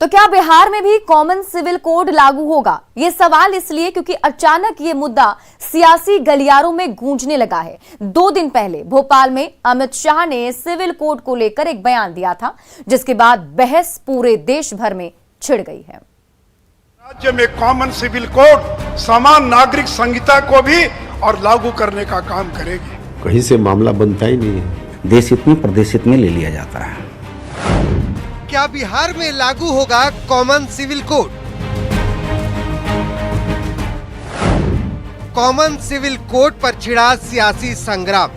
तो क्या बिहार में भी कॉमन सिविल कोड लागू होगा? ये सवाल इसलिए क्योंकि अचानक ये मुद्दा सियासी गलियारों में गूंजने लगा है। 2 दिन पहले भोपाल में अमित शाह ने सिविल कोड को लेकर एक बयान दिया था, जिसके बाद बहस पूरे देश भर में छिड़ गई है। राज्य में कॉमन सिविल कोड समान नागरिक संहिता को भी और लागू करने का काम करेगी। कहीं से मामला बनता ही नहीं है, देश हित में प्रदेश हित में ले लिया जाता है। क्या बिहार में लागू होगा common civil code? Common civil code पर छिड़ा सियासी संग्राम।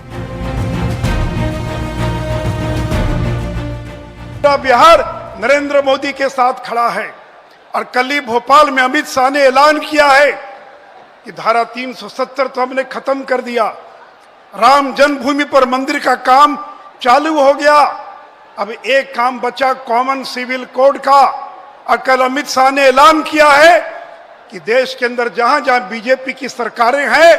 बिहार नरेंद्र मोदी के साथ खड़ा है और कल ही भोपाल में अमित शाह ने ऐलान किया है कि धारा 370 तो हमने खत्म कर दिया, राम जन्मभूमि पर मंदिर का काम चालू हो गया, अब एक काम बचा कॉमन सिविल कोड का। और कल अमित शाह ने ऐलान किया है कि देश के अंदर जहां जहां बीजेपी की सरकारें हैं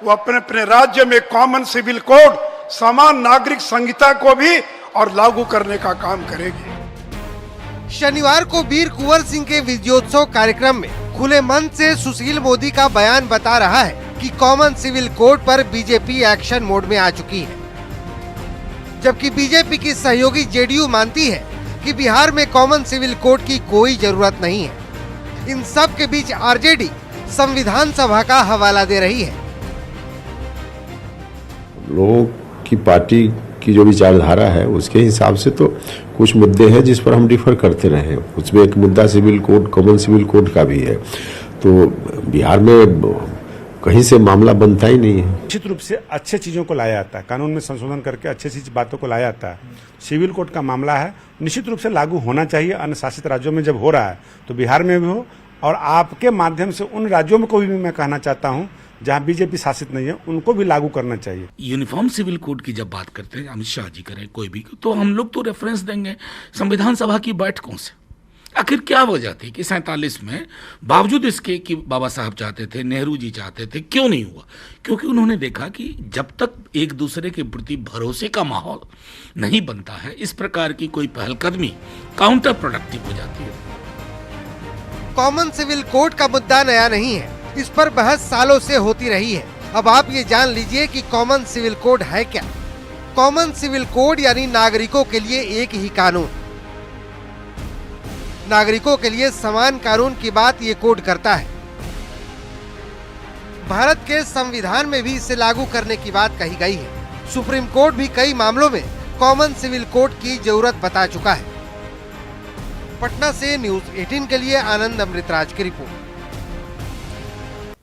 वो अपने अपने राज्य में कॉमन सिविल कोड समान नागरिक संहिता को भी और लागू करने का काम करेगी। शनिवार को वीर कुंवर सिंह के विजयोत्सव कार्यक्रम में खुले मन से सुशील मोदी का बयान बता रहा है कि कॉमन सिविल कोड पर बीजेपी एक्शन मोड में आ चुकी है, जबकि बीजेपी की सहयोगी जेडीयू मानती है कि बिहार में कॉमन सिविल कोड की कोई जरूरत नहीं है। इन सब के बीच आरजेडी संविधान सभा का हवाला दे रही है। लोगों की पार्टी की जो विचारधारा है उसके हिसाब से तो कुछ मुद्दे हैं जिस पर हम डिफर करते रहे। उसमें एक मुद्दा civil code, common civil code का भी है। तो बिहार में कहीं से मामला बनता ही नहीं है। निश्चित रूप से अच्छे चीजों को लाया जाता है, कानून में संशोधन करके अच्छी अच्छी बातों को लाया जाता है। सिविल कोड का मामला है, निश्चित रूप से लागू होना चाहिए। अन्य शासित राज्यों में जब हो रहा है तो बिहार में भी हो, और आपके माध्यम से उन राज्यों में को भी मैं कहना चाहता हूं जहां बीजेपी शासित नहीं है, उनको भी लागू करना चाहिए। यूनिफॉर्म सिविल कोड की जब बात करते हैं, अमित शाह जी करें कोई भी, तो हम लोग तो रेफरेंस देंगे संविधान सभा की बैठकों से। आखिर क्या वजह थी कि 47 में बावजूद इसके कि बाबा साहब चाहते थे, नेहरू जी चाहते थे, क्यों नहीं हुआ? क्योंकि उन्होंने देखा कि जब तक एक दूसरे के प्रति भरोसे का माहौल नहीं बनता है, इस प्रकार की कोई पहलकदमी काउंटर प्रोडक्टिव हो जाती है। कॉमन सिविल कोड का मुद्दा नया नहीं है, इस पर बहस सालों से होती रही है। अब आप ये जान लीजिए कि कॉमन सिविल कोड है क्या। कॉमन सिविल कोड यानी नागरिकों के लिए एक ही कानून, नागरिकों के लिए समान कानून की बात ये कोड करता है। भारत के संविधान में भी इसे लागू करने की बात कही गई है। सुप्रीम कोर्ट भी कई मामलों में कॉमन सिविल कोड की जरूरत बता चुका है। पटना से न्यूज़ 18 के लिए आनंद अमृतराज की रिपोर्ट।